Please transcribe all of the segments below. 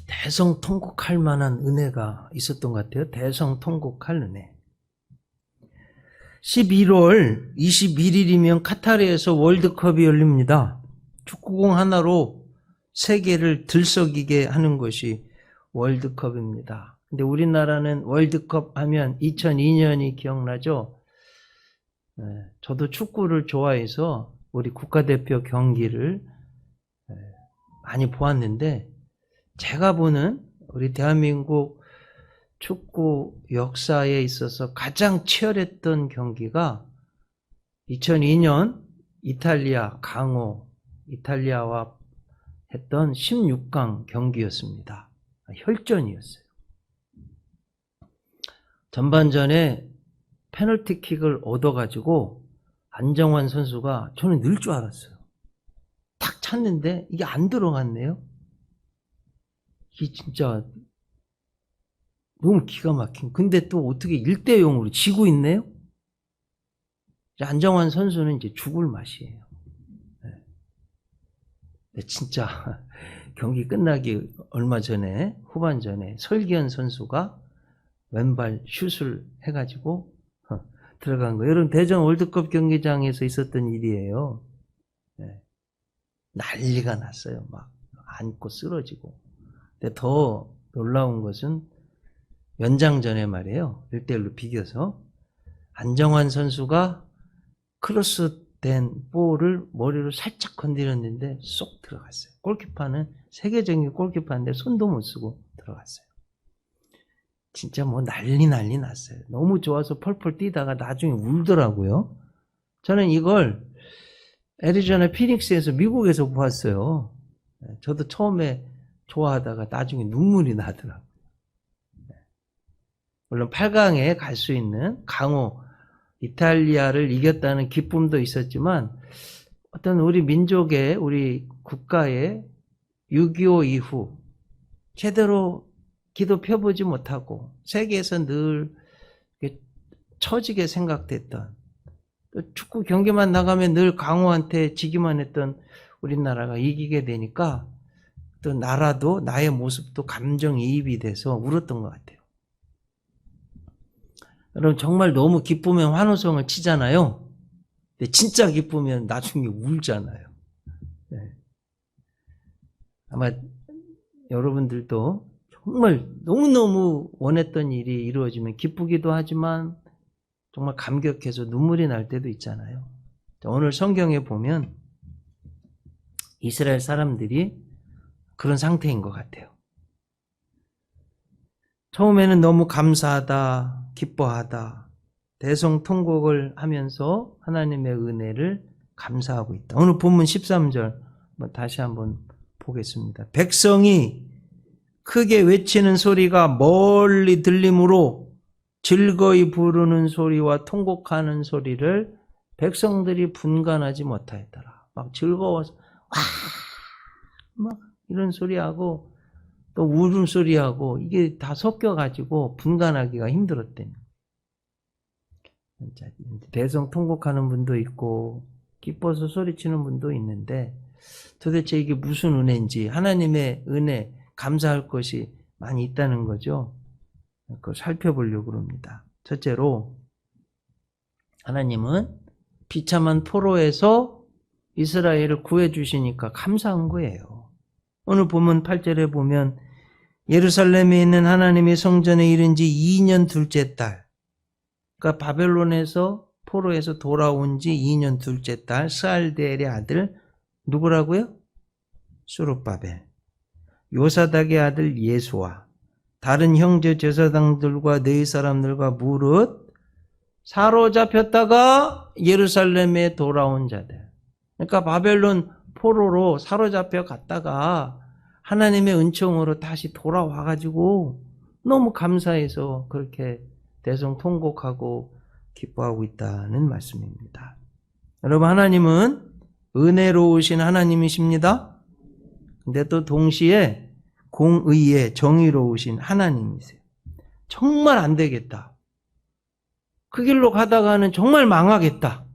대성통곡할 만한 은혜가 있었던 것 같아요. 대성통곡할 은혜. 11월 21일이면 카타르에서 월드컵이 열립니다. 축구공 하나로 세계를 들썩이게 하는 것이 월드컵입니다. 근데 우리나라는 월드컵 하면 2002년이 기억나죠? 저도 축구를 좋아해서 우리 국가대표 경기를 많이 보았는데, 제가 보는 우리 대한민국 축구 역사에 있어서 가장 치열했던 경기가 2002년 이탈리아 강호, 이탈리아와 했던 16강 경기였습니다. 혈전이었어요. 전반전에 페널티킥을 얻어가지고 안정환 선수가, 저는 늘 줄 알았어요. 탁 찼는데 이게 안 들어갔네요. 이게 진짜 너무 기가 막힌. 근데 또 어떻게 1대0으로 지고 있네요? 안정환 선수는 이제 죽을 맛이에요. 네. 진짜 경기 끝나기 얼마 전에, 후반전에 설기현 선수가 왼발 슛을 해가지고 들어간 거예요. 여러분, 대전 월드컵 경기장에서 있었던 일이에요. 네. 난리가 났어요. 막 안고 쓰러지고. 근데 더 놀라운 것은 연장전에 말이에요. 1대1로 비겨서 안정환 선수가 크로스된 볼을 머리로 살짝 건드렸는데 쏙 들어갔어요. 골키퍼는 세계적인 골키퍼인데 손도 못 쓰고 들어갔어요. 진짜 뭐 난리 났어요. 너무 좋아서 펄펄 뛰다가 나중에 울더라고요. 저는 이걸 애리조나 피닉스에서, 미국에서 보았어요. 저도 처음에 좋아하다가 나중에 눈물이 나더라고요. 물론 8강에 갈 수 있는 강호, 이탈리아를 이겼다는 기쁨도 있었지만, 어떤 우리 민족의, 우리 국가의 6.25 이후 제대로 기도 펴보지 못하고 세계에서 늘 처지게 생각됐던, 또 축구 경기만 나가면 늘 강호한테 지기만 했던 우리나라가 이기게 되니까 또 나라도, 나의 모습도 감정이입이 돼서 울었던 것 같아요. 여러분, 정말 너무 기쁘면 환호성을 치잖아요. 근데 진짜 기쁘면 나중에 울잖아요. 네. 아마 여러분들도 정말 너무너무 원했던 일이 이루어지면 기쁘기도 하지만 정말 감격해서 눈물이 날 때도 있잖아요. 오늘 성경에 보면 이스라엘 사람들이 그런 상태인 것 같아요. 처음에는 너무 감사하다, 기뻐하다, 대성통곡을 하면서 하나님의 은혜를 감사하고 있다. 오늘 본문 13절 다시 한번 보겠습니다. 백성이 크게 외치는 소리가 멀리 들림으로 즐거이 부르는 소리와 통곡하는 소리를 백성들이 분간하지 못하였더라. 막 즐거워서 와 막 이런 소리하고 또 울음소리하고 이게 다 섞여가지고 분간하기가 힘들었대요. 대성통곡하는 분도 있고 기뻐서 소리치는 분도 있는데, 도대체 이게 무슨 은혜인지, 하나님의 은혜, 감사할 것이 많이 있다는 거죠. 그걸 살펴보려고 합니다. 첫째로, 하나님은 비참한 포로에서 이스라엘을 구해주시니까 감사한 거예요. 오늘 본문 8절에 보면 예루살렘에 있는 하나님의 성전에 이른 지 2년 둘째 달, 그러니까 바벨론에서, 포로에서 돌아온 지 2년 둘째 달, 스알데엘의 아들 누구라고요? 수룹바벨, 요사닥의 아들 예수와 다른 형제 제사장들과 너희 사람들과 무릇 사로잡혔다가 예루살렘에 돌아온 자들. 그러니까 바벨론 포로로 사로잡혀 갔다가 하나님의 은총으로 다시 돌아와가지고 너무 감사해서 그렇게 대성통곡하고 기뻐하고 있다는 말씀입니다. 여러분, 하나님은 은혜로우신 하나님이십니다. 근데 또 동시에 공의의 정의로우신 하나님이세요. 정말 안 되겠다, 그 길로 가다가는 정말 망하겠다,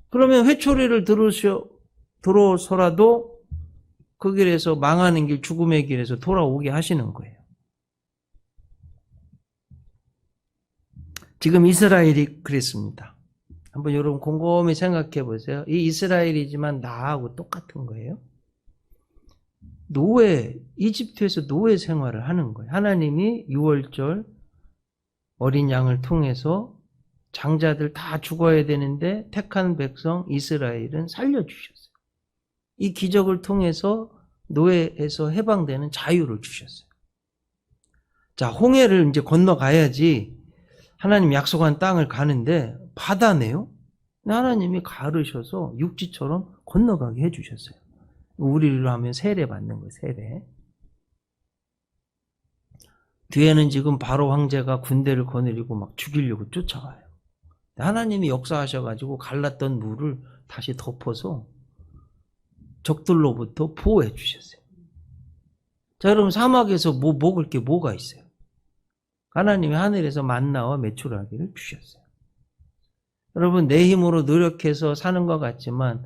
그러면 회초리를 들어서라도 그 길에서 망하는 길, 죽음의 길에서 돌아오게 하시는 거예요. 지금 이스라엘이 그랬습니다. 한번 여러분 곰곰이 생각해 보세요. 이 이스라엘이지만 나하고 똑같은 거예요. 이집트에서 노예 생활을 하는 거예요. 하나님이 유월절 어린 양을 통해서 장자들 다 죽어야 되는데 택한 백성 이스라엘은 살려주셨어요. 이 기적을 통해서 노예에서 해방되는 자유를 주셨어요. 자, 홍해를 이제 건너가야지 하나님 약속한 땅을 가는데 바다네요. 하나님이 가르셔서 육지처럼 건너가게 해주셨어요. 우리로 하면 세례 받는 거예요. 세례. 뒤에는 지금 바로 황제가 군대를 거느리고 막 죽이려고 쫓아가요. 하나님이 역사하셔가지고 갈랐던 물을 다시 덮어서 적들로부터 보호해 주셨어요. 자, 여러분 사막에서 먹을 게 뭐가 있어요? 하나님이 하늘에서 만나와 메추라기를 주셨어요. 여러분 내 힘으로 노력해서 사는 것 같지만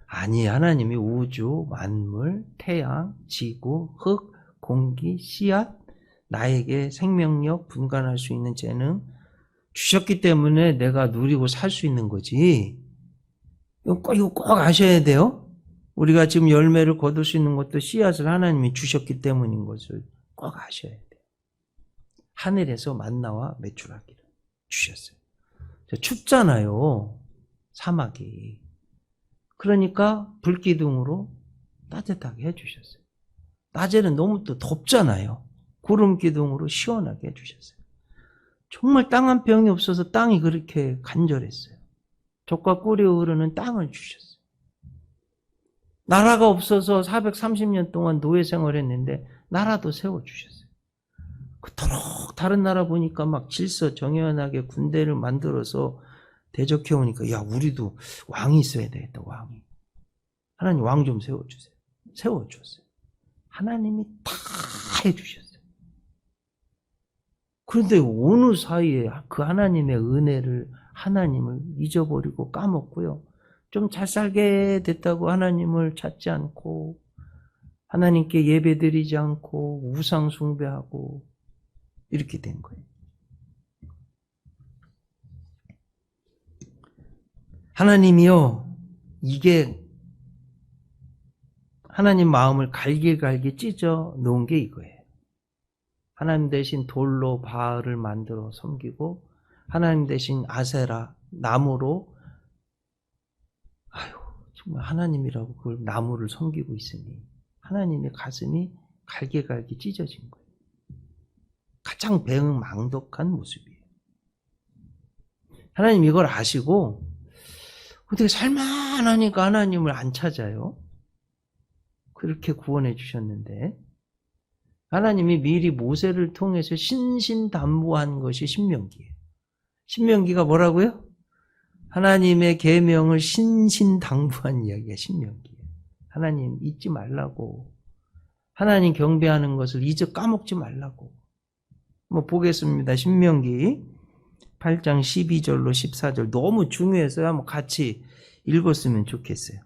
아니, 하나님이 우주, 만물, 태양, 지구, 흙, 공기, 씨앗, 나에게 생명력, 분간할 수 있는 재능 주셨기 때문에 내가 누리고 살 수 있는 거지. 이거 꼭 아셔야 돼요. 우리가 지금 열매를 거둘 수 있는 것도 씨앗을 하나님이 주셨기 때문인 것을 꼭 아셔야 돼요. 하늘에서 만나와 메추라기를 주셨어요. 춥잖아요. 사막이. 그러니까 불기둥으로 따뜻하게 해주셨어요. 낮에는 너무 또 덥잖아요. 구름 기둥으로 시원하게 해주셨어요. 정말 땅 한 평이 없어서 땅이 그렇게 간절했어요. 젖과 꿀이 흐르는 땅을 주셨어요. 나라가 없어서 430년 동안 노예 생활했는데 나라도 세워주셨어요. 그토록 다른 나라 보니까 막 질서 정연하게 군대를 만들어서 대적해오니까 야, 우리도 왕이 있어야 되겠다. 왕이. 하나님 왕 좀 세워주세요. 세워줬어요. 하나님이 다 해주셨어요. 그런데 어느 사이에 그 하나님의 은혜를, 하나님을 잊어버리고 까먹고요. 좀 잘 살게 됐다고 하나님을 찾지 않고 하나님께 예배드리지 않고 우상 숭배하고 이렇게 된 거예요. 하나님이요, 이게 하나님 마음을 갈기갈기 찢어 놓은 게 이거예요. 하나님 대신 돌로 바알을 만들어 섬기고 하나님 대신 아세라, 나무로, 정말 하나님이라고 그걸 나무를 섬기고 있으니 하나님의 가슴이 갈기갈기 찢어진 거예요. 가장 배은망덕한 모습이에요. 하나님 이걸 아시고 어떻게 살만하니까 하나님을 안 찾아요? 그렇게 구원해 주셨는데 하나님이 미리 모세를 통해서 신신당부한 것이 신명기예요. 신명기가 뭐라고요? 하나님의 계명을 신신당부한 이야기가 신명기예요. 하나님 잊지 말라고, 하나님 경배하는 것을 잊어 까먹지 말라고. 보겠습니다. 신명기 8장 12절로 14절 너무 중요해서 한번 같이 읽었으면 좋겠어요.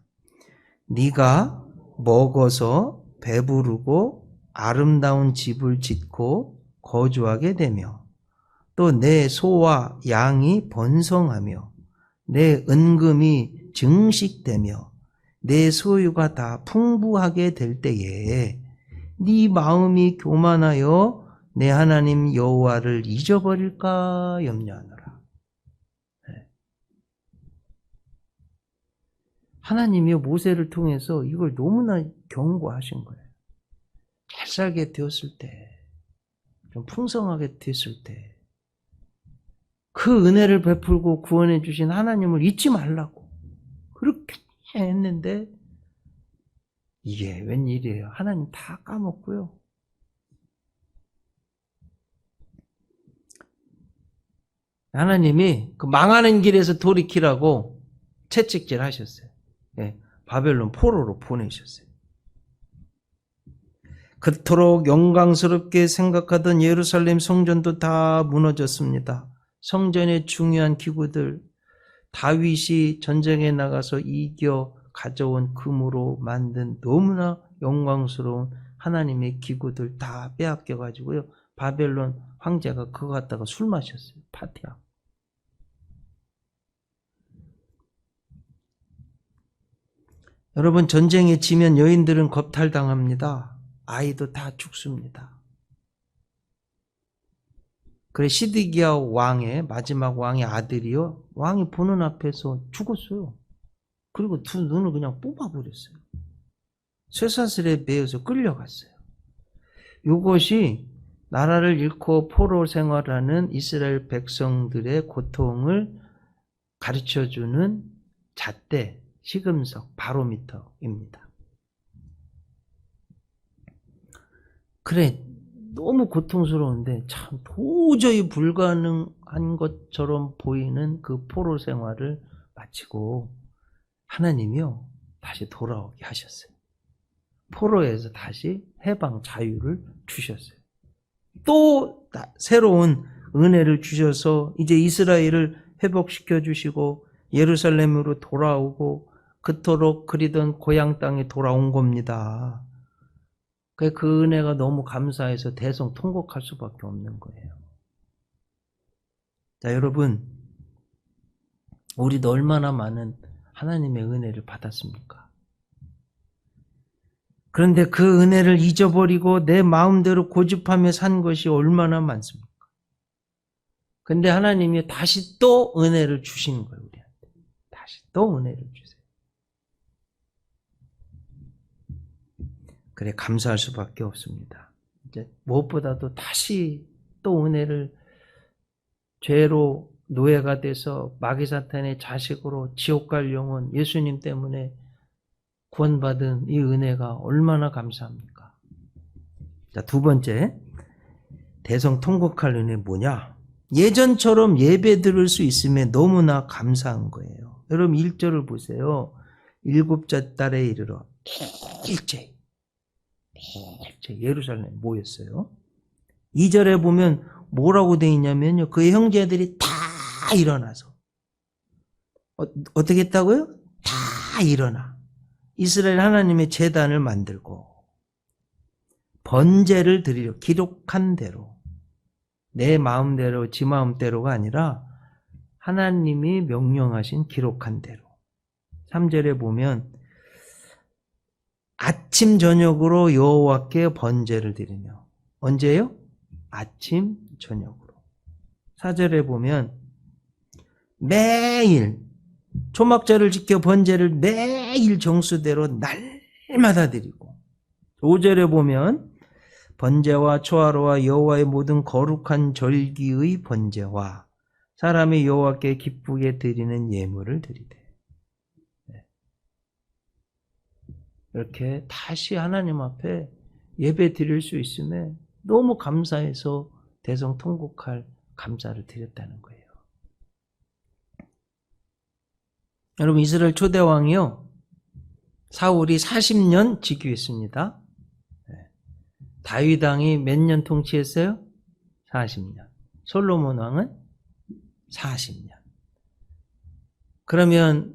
네가 먹어서 배부르고 아름다운 집을 짓고 거주하게 되며 또 내 소와 양이 번성하며 내 은금이 증식되며 내 소유가 다 풍부하게 될 때에 네 마음이 교만하여 내 하나님 여호와를 잊어버릴까 염려하노라. 하나님이 모세를 통해서 이걸 너무나 경고하신 거예요. 잘 살게 되었을 때, 좀 풍성하게 됐을 때, 그 은혜를 베풀고 구원해 주신 하나님을 잊지 말라고. 그렇게 했는데 이게 웬일이에요. 하나님 다 까먹고요. 하나님이 그 망하는 길에서 돌이키라고 채찍질 하셨어요. 바벨론 포로로 보내셨어요. 그토록 영광스럽게 생각하던 예루살렘 성전도 다 무너졌습니다. 성전의 중요한 기구들, 다윗이 전쟁에 나가서 이겨 가져온 금으로 만든 너무나 영광스러운 하나님의 기구들 다 빼앗겨 가지고요. 바벨론 황제가 그거 갖다가 술 마셨어요. 파티하고. 여러분, 전쟁에 지면 여인들은 겁탈당합니다. 아이도 다 죽습니다. 그래 시드기야 왕의 마지막 왕의 아들이요. 왕이 보는 앞에서 죽었어요. 그리고 두 눈을 그냥 뽑아버렸어요. 쇠사슬에 매여서 끌려갔어요. 이것이 나라를 잃고 포로 생활하는 이스라엘 백성들의 고통을 가르쳐주는 잣대, 시금석, 바로미터입니다. 그래, 너무 고통스러운데 참 도저히 불가능한 것처럼 보이는 그 포로 생활을 마치고 하나님이요 다시 돌아오게 하셨어요. 포로에서 다시 해방 자유를 주셨어요. 또 새로운 은혜를 주셔서 이제 이스라엘을 회복시켜 주시고 예루살렘으로 돌아오고 그토록 그리던 고향 땅에 돌아온 겁니다. 그 은혜가 너무 감사해서 대성 통곡할 수밖에 없는 거예요. 자, 여러분, 우리도 얼마나 많은 하나님의 은혜를 받았습니까? 그런데 그 은혜를 잊어버리고 내 마음대로 고집하며 산 것이 얼마나 많습니까? 근데 하나님이 다시 또 은혜를 주시는 거예요, 우리한테. 다시 또 은혜를 주세요. 그래, 감사할 수밖에 없습니다. 이제 무엇보다도 다시 또 은혜를 죄로 노예가 돼서 마귀사탄의 자식으로 지옥 갈 영혼 예수님 때문에 구원받은 이 은혜가 얼마나 감사합니까? 자, 두 번째, 대성 통곡할 은혜 뭐냐? 예전처럼 예배 드릴 수 있음에 너무나 감사한 거예요. 여러분 1절을 보세요. 일곱째 달에 이르러 일제 예루살렘에 모였어요. 2절에 보면 뭐라고 되어 있냐면요. 그의 형제들이 다 일어나서 어떻게 했다고요? 다 일어나. 이스라엘 하나님의 제단을 만들고 번제를 드리려 기록한 대로 내 마음대로 지 마음대로가 아니라 하나님이 명령하신 기록한 대로 3절에 보면 아침 저녁으로 여호와께 번제를 드리며 언제요? 아침 저녁으로 4절에 보면 매일 초막절을 지켜 번제를 매일 정수대로 날마다 드리고 5절에 보면 번제와 초하루와 여호와의 모든 거룩한 절기의 번제와 사람이 여호와께 기쁘게 드리는 예물을 드리되 이렇게 다시 하나님 앞에 예배 드릴 수 있음에 너무 감사해서 대성 통곡할 감사를 드렸다는 거예요. 여러분 이스라엘 초대왕이요 사울이 40년 즉위했습니다. 다윗 왕이 몇 년 통치했어요? 40년. 솔로몬 왕은 40년. 그러면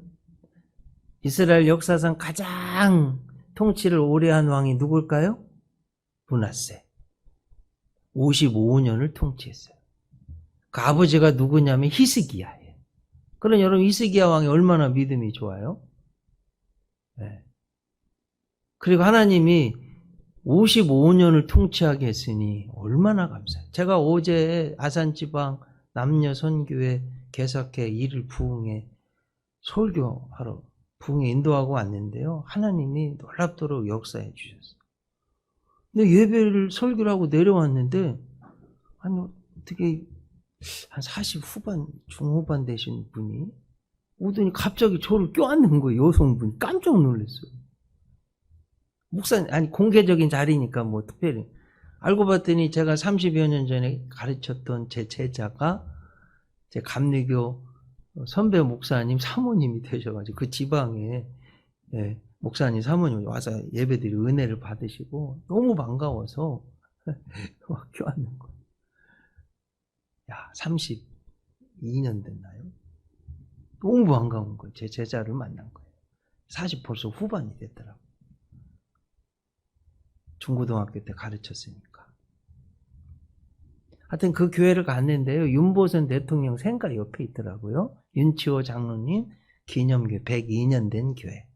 이스라엘 역사상 가장 통치를 오래 한 왕이 누굴까요? 므낫세. 55년을 통치했어요. 그 아버지가 누구냐면 히스기야예요. 그럼 여러분 히스기야 왕이 얼마나 믿음이 좋아요? 네. 그리고 하나님이 55년을 통치하게 했으니 얼마나 감사해요. 제가 어제 아산지방 남녀선교회 개석회 일을 부흥회 설교하러 부흥회 인도하고 왔는데요. 하나님이 놀랍도록 역사해 주셨어요. 근데 예배를 설교를 하고 내려왔는데 아니 어떻게 한 40 후반 중후반 되신 분이 오더니 갑자기 저를 껴안는 거예요. 여성분이 깜짝 놀랐어요. 목사님 아니 공개적인 자리니까 뭐 특별히 알고 봤더니 제가 30여 년 전에 가르쳤던 제 제자가 제 감리교 선배 목사님 사모님이 되셔가지고 그 지방에 목사님 사모님이 와서 예배드리 은혜를 받으시고 너무 반가워서 껴안는 거예요. 야 32년 됐나요? 너무 반가운 거예요. 제 제자를 만난 거예요. 40 벌써 후반이 됐더라고요. 중고등학교 때 가르쳤으니까. 하여튼 그 교회를 갔는데요. 윤보선 대통령 생가 옆에 있더라고요. 윤치호 장로님 기념교회 102년 된 교회.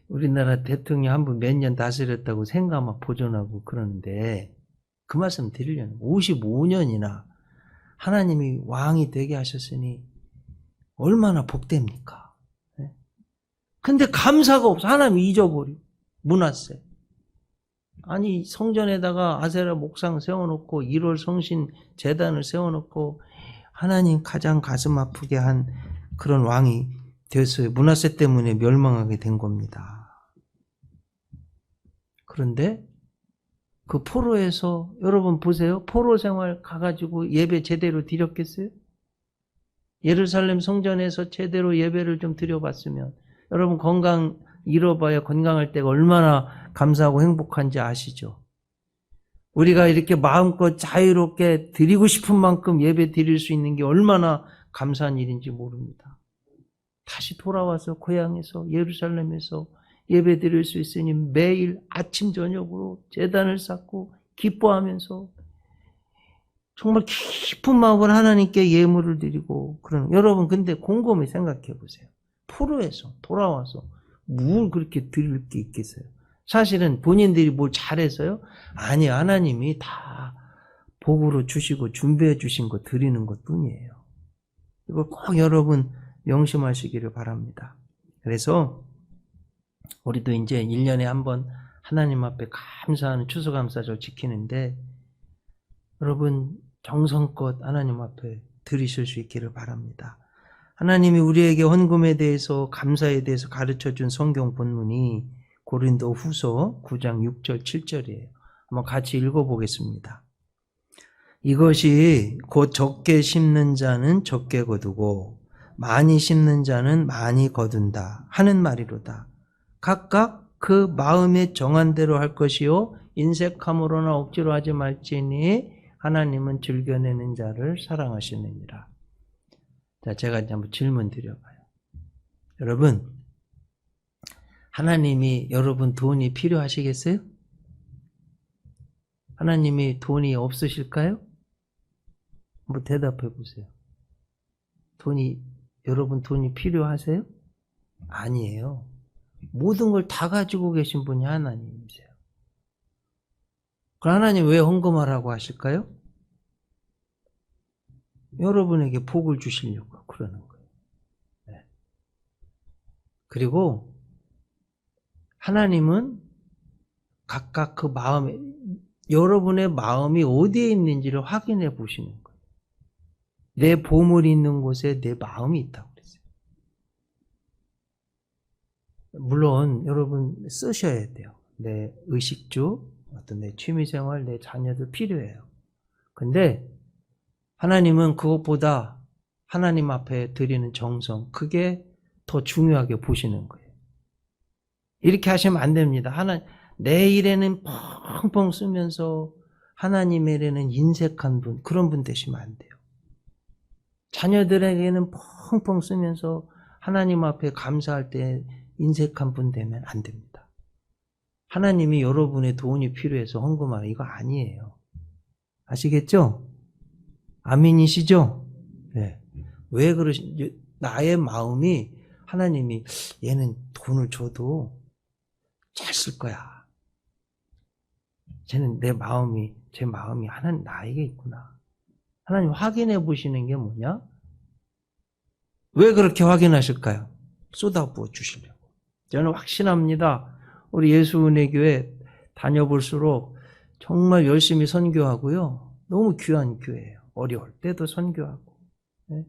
우리나라 대통령 한 분 몇 년 다스렸다고 생가 막 보존하고 그러는데 그 말씀 드리려는 55년이나 하나님이 왕이 되게 하셨으니 얼마나 복됩니까? 근데 감사가 없어. 하나님이 잊어버리고 문화세. 아니 성전에다가 아세라 목상 세워놓고 1월 성신 재단을 세워놓고 하나님 가장 가슴 아프게 한 그런 왕이 되었어요. 문화세 때문에 멸망하게 된 겁니다. 그런데 그 포로에서 여러분 보세요. 포로 생활 가가지고 예배 제대로 드렸겠어요? 예루살렘 성전에서 제대로 예배를 좀 드려봤으면 여러분 건강 잃어봐야 건강할 때가 얼마나 감사하고 행복한지 아시죠? 우리가 이렇게 마음껏 자유롭게 드리고 싶은 만큼 예배 드릴 수 있는 게 얼마나 감사한 일인지 모릅니다. 다시 돌아와서 고향에서 예루살렘에서 예배 드릴 수 있으니 매일 아침 저녁으로 제단을 쌓고 기뻐하면서 정말 깊은 마음으로 하나님께 예물을 드리고 그러는 여러분 근데 곰곰이 생각해 보세요. 포로에서 돌아와서 뭘 그렇게 드릴 게 있겠어요? 사실은 본인들이 뭘 잘해서요? 아니 하나님이 다 복으로 주시고 준비해 주신 거 드리는 것 뿐이에요. 이걸 꼭 여러분 명심하시기를 바랍니다. 그래서 우리도 이제 1년에 한 번 하나님 앞에 감사하는 추수감사절 지키는데 여러분 정성껏 하나님 앞에 드리실 수 있기를 바랍니다. 하나님이 우리에게 헌금에 대해서 감사에 대해서 가르쳐준 성경 본문이 고린도 후서 9장 6절 7절이에요. 한번 같이 읽어보겠습니다. 이것이 곧 적게 심는 자는 적게 거두고 많이 심는 자는 많이 거둔다 하는 말이로다. 각각 그 마음에 정한 대로 할 것이요 인색함으로나 억지로 하지 말지니 하나님은 즐겨내는 자를 사랑하시느니라. 자, 제가 이제 한번 질문 드려봐요. 여러분, 하나님이 여러분 돈이 필요하시겠어요? 하나님이 돈이 없으실까요? 한번 대답해 보세요. 여러분 돈이 필요하세요? 아니에요. 모든 걸 다 가지고 계신 분이 하나님이세요. 그럼 하나님 왜 헌금하라고 하실까요? 여러분에게 복을 주시려고 그러는 거예요. 네. 그리고 하나님은 각각 그 마음에 여러분의 마음이 어디에 있는지를 확인해 보시는 거예요. 내 보물이 있는 곳에 내 마음이 있다고 그랬어요. 물론 여러분 쓰셔야 돼요. 내 의식주, 어떤 내 취미생활, 내 자녀들 필요해요. 근데 하나님은 그것보다 하나님 앞에 드리는 정성, 그게 더 중요하게 보시는 거예요. 이렇게 하시면 안 됩니다. 내 일에는 펑펑 쓰면서 하나님의 일에는 인색한 분, 그런 분 되시면 안 돼요. 자녀들에게는 펑펑 쓰면서 하나님 앞에 감사할 때 인색한 분 되면 안 됩니다. 하나님이 여러분의 돈이 필요해서 헌금하라 이거 아니에요. 아시겠죠? 아멘이시죠? 네. 왜 나의 마음이 하나님이 얘는 돈을 줘도 잘 쓸 거야. 쟤는 제 마음이 하나님 나에게 있구나. 하나님 확인해 보시는 게 뭐냐? 왜 그렇게 확인하실까요? 쏟아부어 주시려고. 저는 확신합니다. 우리 예수은혜교회 다녀볼수록 정말 열심히 선교하고요. 너무 귀한 교회예요. 어려울 때도 선교하고. 네?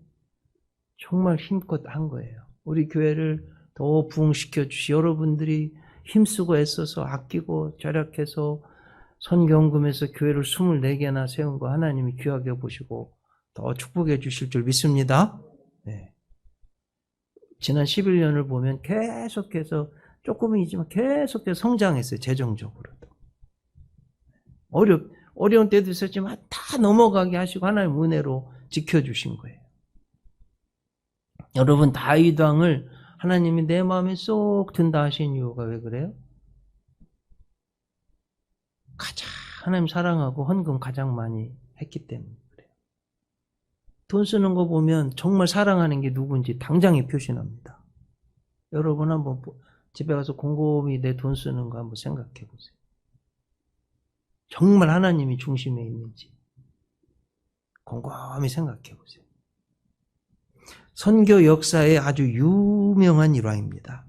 정말 힘껏 한 거예요. 우리 교회를 더 부흥시켜 여러분들이 힘쓰고 애써서 아끼고 절약해서 선경금에서 교회를 24개나 세운 거 하나님이 귀하게 보시고 더 축복해 주실 줄 믿습니다. 네. 지난 11년을 보면 계속해서 조금이지만 계속해서 성장했어요. 재정적으로도. 어려운 때도 있었지만 다 넘어가게 하시고 하나님 은혜로 지켜주신 거예요. 여러분 다윗 왕을 하나님이 내 마음에 쏙 든다 하신 이유가 왜 그래요? 가장 하나님 사랑하고 헌금 가장 많이 했기 때문에 그래요. 돈 쓰는 거 보면 정말 사랑하는 게 누군지 당장에 표시납니다. 여러분 한번 집에 가서 곰곰이 내 돈 쓰는 거 한번 생각해 보세요. 정말 하나님이 중심에 있는지 곰곰이 생각해 보세요. 선교 역사의 아주 유명한 일화입니다.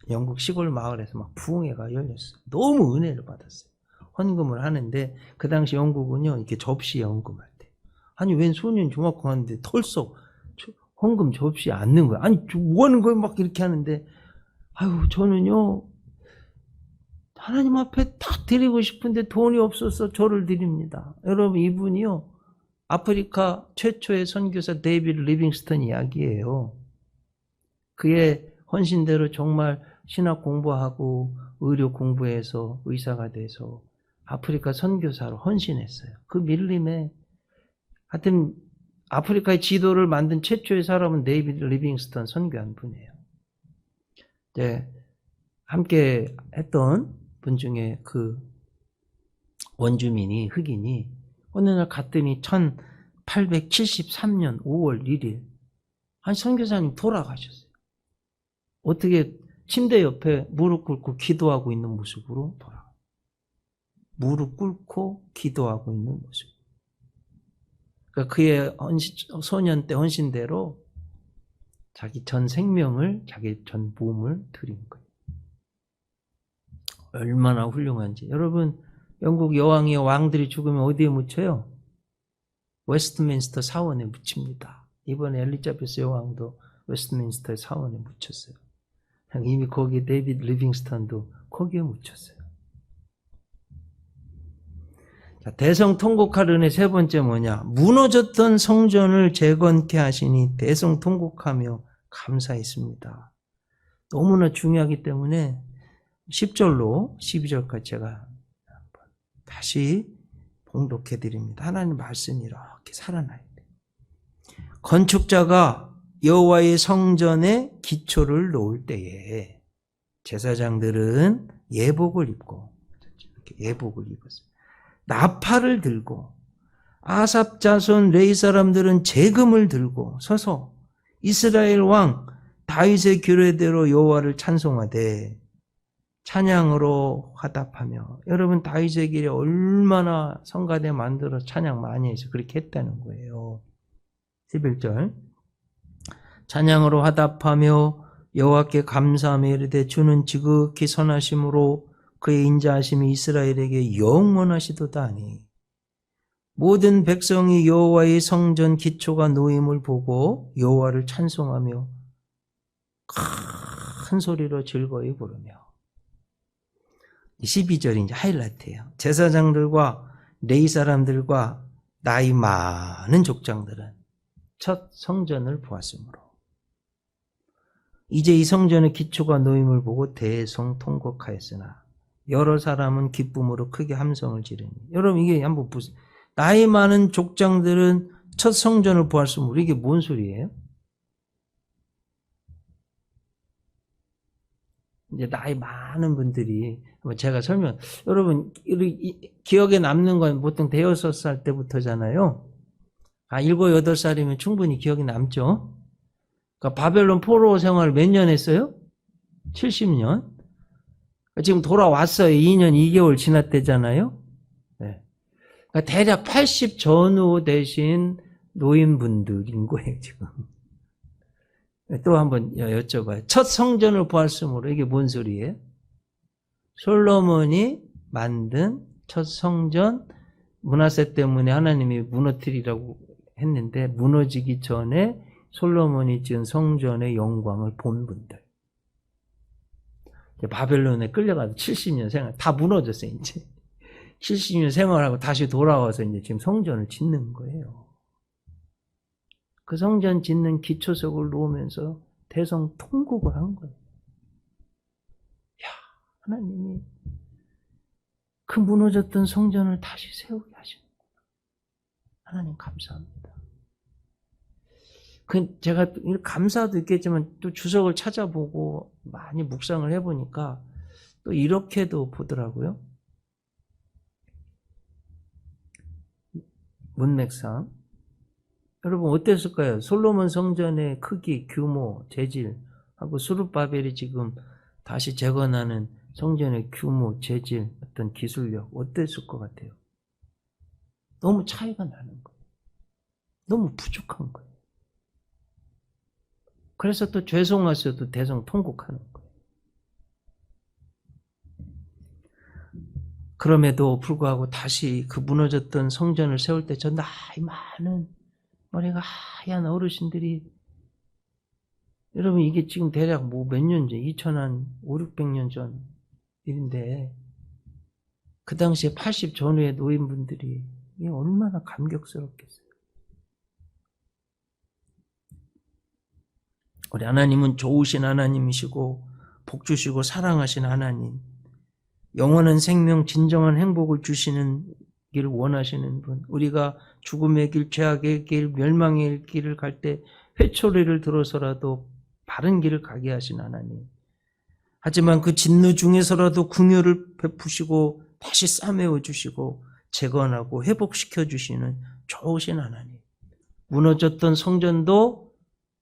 영국 시골 마을에서 막 부흥회가 열렸어요. 너무 은혜를 받았어요. 헌금을 하는데 그 당시 영국은요 이렇게 접시에 헌금할 때 아니 웬 소년 중학교 하는데 털썩 헌금 접시에 앉는 거야. 아니 뭐 하는 거예요? 막 이렇게 하는데 아유 저는요 하나님 앞에 다 드리고 싶은데 돈이 없어서 저를 드립니다. 여러분 이분이요 아프리카 최초의 선교사 데이비드 리빙스턴 이야기예요. 그의 헌신대로 정말 신학 공부하고 의료 공부해서 의사가 돼서 아프리카 선교사로 헌신했어요. 그 밀림에 하여튼 아프리카의 지도를 만든 최초의 사람은 데이비드 리빙스턴 선교한 분이에요. 네, 함께 했던 분 중에 그 원주민이 흑인이 어느 날 갔더니 1873년 5월 1일 한 선교사님 돌아가셨어요. 어떻게 침대 옆에 무릎 꿇고 기도하고 있는 모습으로 돌아가요. 무릎 꿇고 기도하고 있는 모습. 그러니까 그의 소년 때 헌신대로 자기 전 생명을, 자기 전 몸을 드린 거예요. 얼마나 훌륭한지. 여러분, 영국 여왕의 왕들이 죽으면 어디에 묻혀요? 웨스트민스터 사원에 묻힙니다. 이번에 엘리자베스 여왕도 웨스트민스터 사원에 묻혔어요. 이미 거기 데이비드 리빙스턴도 거기에 묻혔어요. 자, 대성통곡할 은혜 세 번째 뭐냐? 무너졌던 성전을 재건케 하시니 대성통곡하며 감사했습니다. 너무나 중요하기 때문에 10절로 12절까지 제가 다시 봉독해 드립니다. 하나님 말씀이 이렇게 살아나야 돼요. 건축자가 여호와의 성전에 기초를 놓을 때에 제사장들은 예복을 입고 이렇게 예복을 입었어요. 나팔을 들고 아삽 자손 레위 사람들은 재금을 들고 서서 이스라엘 왕 다윗의 규례대로 여호와를 찬송하되 찬양으로 화답하며 여러분 다윗의 길에 얼마나 성가대 만들어 찬양 많이 해서 그렇게 했다는 거예요. 11절 찬양으로 화답하며 여호와께 감사하며 이르되 주는 지극히 선하심으로 그의 인자하심이 이스라엘에게 영원하시도다 하니 모든 백성이 여호와의 성전 기초가 놓임을 보고 여호와를 찬송하며 큰 소리로 즐거이 부르며 12절이 이제 하이라이트예요. 제사장들과 레위 사람들과 나이 많은 족장들은 첫 성전을 보았으므로 이제 이 성전의 기초가 놓임을 보고 대성통곡하였으나 여러 사람은 기쁨으로 크게 함성을 지르니 여러분 이게 한번 보세요. 나이 많은 족장들은 첫 성전을 보았으므로 이게 뭔 소리예요? 이제 나이 많은 분들이 제가 여러분 기억에 남는 건 보통 5-6살 때부터잖아요. 7-8살이면 충분히 기억이 남죠. 그러니까 바벨론 포로 생활 몇 년 했어요? 70년. 지금 돌아왔어요. 2년 2개월 지났대잖아요. 네. 그러니까 대략 80 전후 되신 노인분들인 거예요, 지금. 또 한번 여쭤봐요. 첫 성전을 보았으므로 이게 뭔 소리예요? 솔로몬이 만든 첫 성전, 므낫세 때문에 하나님이 무너뜨리라고 했는데 무너지기 전에 솔로몬이 지은 성전의 영광을 본 분들. 바벨론에 끌려가서 70년 생활, 다 무너졌어요, 이제. 70년 생활하고 다시 돌아와서 이제 지금 성전을 짓는 거예요. 그 성전 짓는 기초석을 놓으면서 대성통곡을 한 거예요. 야, 하나님이 그 무너졌던 성전을 다시 세우게 하시는구나. 하나님 감사합니다. 제가 감사도 있겠지만 또 주석을 찾아보고 많이 묵상을 해보니까 또 이렇게도 보더라고요. 문맥상. 여러분 어땠을까요? 솔로몬 성전의 크기, 규모, 재질하고 수룹바벨이 지금 다시 재건하는 성전의 규모, 재질, 어떤 기술력 어땠을 것 같아요? 너무 차이가 나는 거예요. 너무 부족한 거예요. 그래서 또 죄송하셔도 대성통곡하는 거예요. 그럼에도 불구하고 다시 그 무너졌던 성전을 세울 때 저 나이 많은 머리가 하얀 어르신들이, 여러분 이게 지금 대략 뭐 몇 년 전, 2000한 5, 600년 전 일인데 그 당시에 80 전후의 노인분들이 이게 얼마나 감격스럽겠어요. 우리 하나님은 좋으신 하나님이시고 복주시고 사랑하신 하나님, 영원한 생명, 진정한 행복을 주시는 길 원하시는 분, 우리가 죽음의 길, 죄악의 길, 멸망의 길을 갈 때 회초리를 들어서라도 바른 길을 가게 하신 하나님, 하지만 그 진노 중에서라도 긍휼을 베푸시고 다시 싸매어 주시고 재건하고 회복시켜 주시는 좋으신 하나님, 무너졌던 성전도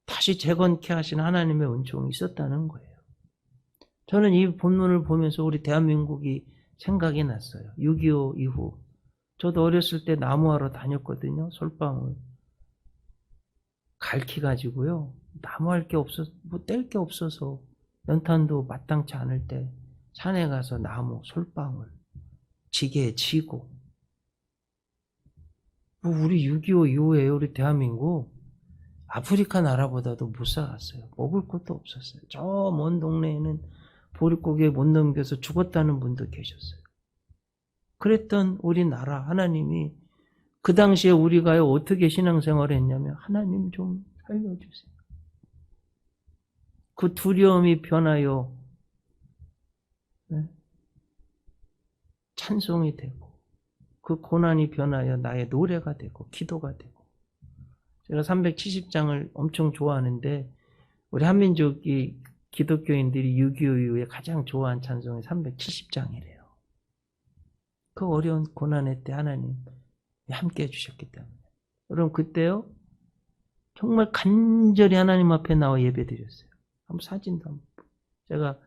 다시 재건케 하신 하나님의 은총이 있었다는 거예요. 저는 이 본문을 보면서 우리 대한민국이 생각이 났어요. 6.25 이후. 저도 어렸을 때 나무하러 다녔거든요. 솔방울. 갈퀴 가지고요. 나무할 게 없어서, 뭐 뗄 게 없어서 연탄도 마땅치 않을 때 산에 가서 나무, 솔방울, 지게에 지고. 뭐 우리 6.25 이후에 우리 대한민국 아프리카 나라보다도 못 살았어요. 먹을 것도 없었어요. 저 먼 동네에는 보릿고개 못 넘겨서 죽었다는 분도 계셨어요. 그랬던 우리나라 하나님이 그 당시에 우리가 어떻게 신앙생활을 했냐면, 하나님 좀 살려주세요. 그 두려움이 변하여 찬송이 되고, 그 고난이 변하여 나의 노래가 되고 기도가 되고. 제가 370장을 엄청 좋아하는데 우리 한민족이 기독교인들이 6.25 이후에 가장 좋아한 찬송이 370장이래요. 그 어려운 고난의 때 하나님 함께 해주셨기 때문에. 여러분 그때요 정말 간절히 하나님 앞에 나와 예배드렸어요. 한번 사진도 한번. 제가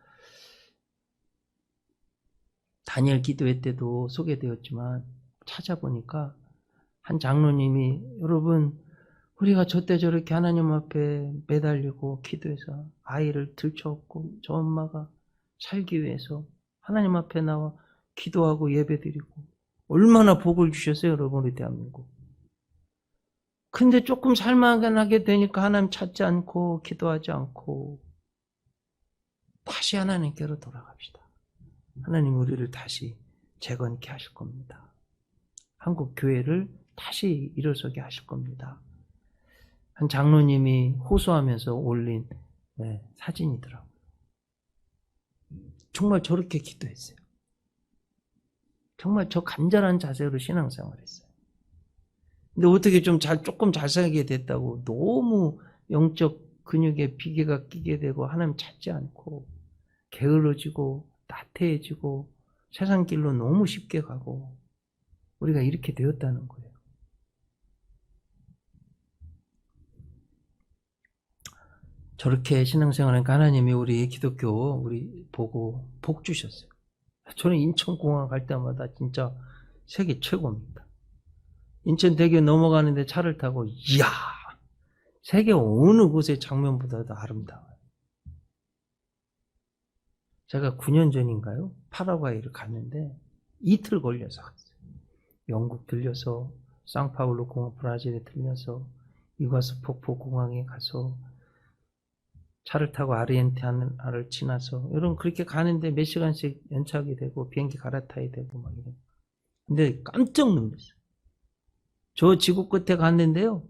다니엘 기도회 때도 소개되었지만 찾아보니까 한 장로님이, 여러분 우리가 저때 저렇게 하나님 앞에 매달리고 기도해서 아이를 들쳐업고 저 엄마가 살기 위해서 하나님 앞에 나와 기도하고 예배드리고 얼마나 복을 주셨어요, 여러분, 우리 대한민국. 근데 조금 살만하게 되니까 하나님 찾지 않고 기도하지 않고 다시 하나님께로 돌아갑시다. 하나님 우리를 다시 재건케 하실 겁니다. 한국 교회를 다시 일어서게 하실 겁니다. 한 장로님이 호소하면서 올린 사진이더라고요. 정말 저렇게 기도했어요. 정말 저 간절한 자세로 신앙생활했어요. 근데 어떻게 조금 잘 살게 됐다고 너무 영적 근육에 비계가 끼게 되고 하나님 찾지 않고 게을러지고 나태해지고 세상 길로 너무 쉽게 가고 우리가 이렇게 되었다는 거예요. 저렇게 신앙생활하니까 하나님이 우리 기독교 우리 보고 복 주셨어요. 저는 인천공항 갈 때마다 진짜 세계 최고입니다. 인천대교 넘어가는데 차를 타고 이야, 세계 어느 곳의 장면보다도 아름다워요. 제가 9년 전인가요? 파라과이를 갔는데 이틀 걸려서 갔어요. 영국 들려서 상파울루 공항, 브라질에 들려서 이과수 폭포 공항에 가서 차를 타고 아르헨티나를 지나서, 여러분 그렇게 가는데 몇 시간씩 연착이 되고 비행기 갈아타야 되고 막 이래요. 근데 깜짝 놀랐어요. 저 지구 끝에 갔는데요,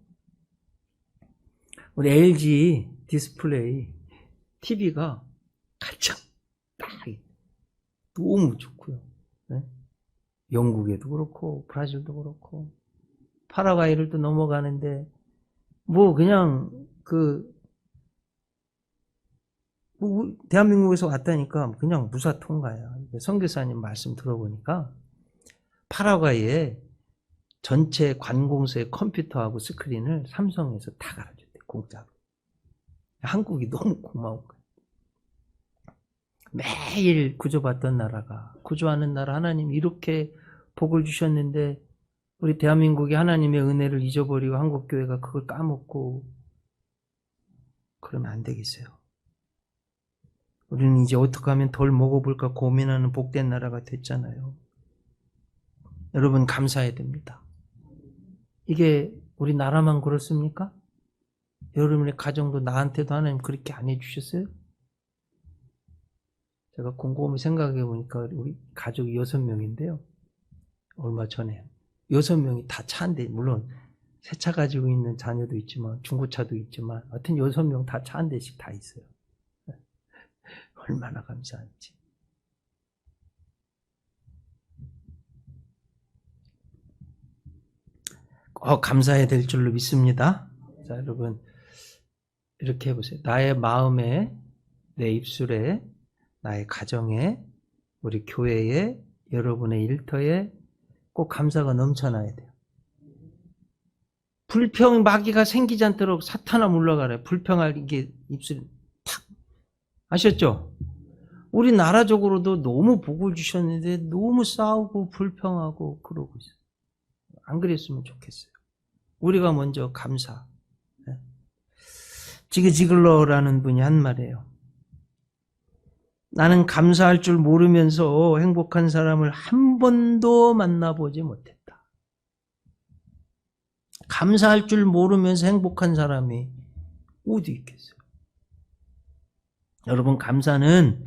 우리 LG 디스플레이 TV가 가장 딱 너무 좋고요. 네? 영국에도 그렇고 브라질도 그렇고 파라과이를 또 넘어가는데 뭐 그냥 대한민국에서 왔다니까 그냥 무사 통과야. 선교사님 말씀 들어보니까 파라과이에 전체 관공서의 컴퓨터하고 스크린을 삼성에서 다 갈아줬대, 공짜로. 한국이 너무 고마운 거예요. 매일 구조받던 나라가, 구조하는 나라 하나님 이렇게 복을 주셨는데 우리 대한민국이 하나님의 은혜를 잊어버리고 한국교회가 그걸 까먹고 그러면 안 되겠어요. 우리는 이제 어떻게 하면 덜 먹어볼까 고민하는 복된 나라가 됐잖아요. 여러분 감사해야 됩니다. 이게 우리 나라만 그렇습니까? 여러분의 가정도 나한테도 하나님 그렇게 안 해주셨어요? 제가 곰곰이 생각해 보니까 우리 가족이 6명인데요. 얼마 전에 6명이 다 차인데, 물론 새 차 가지고 있는 자녀도 있지만 중고차도 있지만 하여튼 6명 다 차 한 대씩 다 있어요. 얼마나 감사한지. 감사해야 될 줄로 믿습니다. 자, 여러분 이렇게 해보세요. 나의 마음에, 내 입술에, 나의 가정에, 우리 교회에, 여러분의 일터에 꼭 감사가 넘쳐나야 돼요. 불평 마귀가 생기지 않도록 사탄아 물러가래. 불평할 이게 입술이 탁. 아셨죠? 우리 나라적으로도 너무 복을 주셨는데 너무 싸우고 불평하고 그러고 있어요. 안 그랬으면 좋겠어요. 우리가 먼저 감사. 지그지글러라는 분이 한 말이에요. 나는 감사할 줄 모르면서 행복한 사람을 한 번도 만나보지 못했다. 감사할 줄 모르면서 행복한 사람이 어디 있겠어요? 여러분, 감사는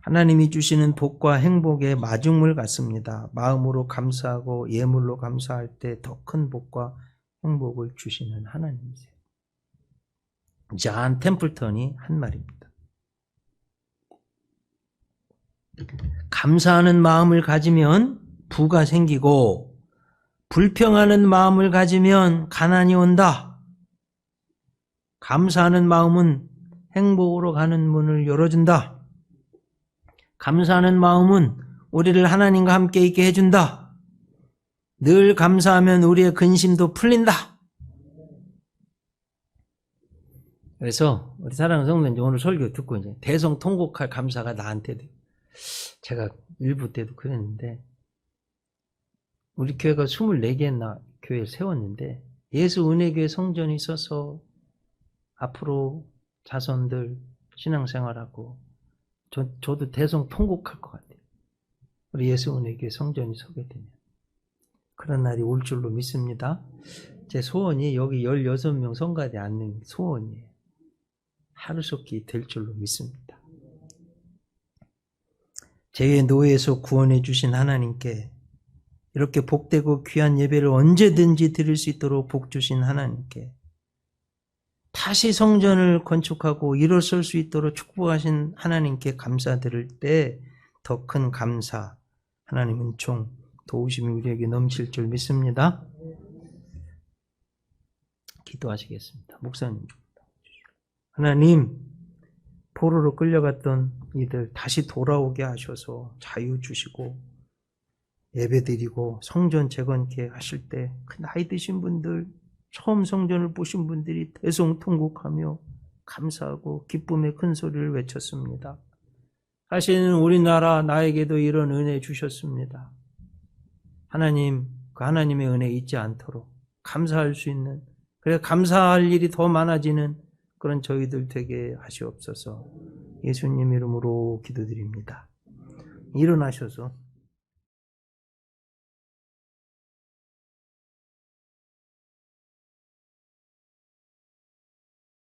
하나님이 주시는 복과 행복의 마중물 같습니다. 마음으로 감사하고 예물로 감사할 때 더 큰 복과 행복을 주시는 하나님이세요. 존 템플턴이 한 말입니다. 감사하는 마음을 가지면 부가 생기고 불평하는 마음을 가지면 가난이 온다. 감사하는 마음은 행복으로 가는 문을 열어준다. 감사하는 마음은 우리를 하나님과 함께 있게 해준다. 늘 감사하면 우리의 근심도 풀린다. 그래서 우리 사랑하는 성도님, 오늘 설교 듣고 이제 대성통곡할 감사가 나한테 돼요. 제가 일부 때도 그랬는데, 우리 교회가 24개나 교회를 세웠는데 예수 은혜교회 성전이 있어서 앞으로 자손들 신앙생활하고 저도 대성통곡할 것 같아요. 우리 예수 은혜교회 성전이 서게 되면 그런 날이 올 줄로 믿습니다. 제 소원이 여기 16명 성가대 앉는 소원이에요. 하루속히 될 줄로 믿습니다. 죄의 노예에서 구원해 주신 하나님께, 이렇게 복되고 귀한 예배를 언제든지 드릴 수 있도록 복 주신 하나님께, 다시 성전을 건축하고 일어설 수 있도록 축복하신 하나님께 감사드릴 때 더 큰 감사, 하나님은 총 도우심이 우리에게 넘칠 줄 믿습니다. 기도하시겠습니다. 목사님, 하나님, 포로로 끌려갔던 이들 다시 돌아오게 하셔서 자유 주시고 예배드리고 성전 재건케 하실 때 그 나이 드신 분들, 처음 성전을 보신 분들이 대성통곡하며 감사하고 기쁨의 큰 소리를 외쳤습니다. 사실은 우리나라 나에게도 이런 은혜 주셨습니다. 하나님, 그 하나님의 은혜 잊지 않도록 감사할 수 있는, 그래 감사할 일이 더 많아지는 그런 저희들 되게 하시옵소서. 예수님 이름으로 기도드립니다. 일어나셔서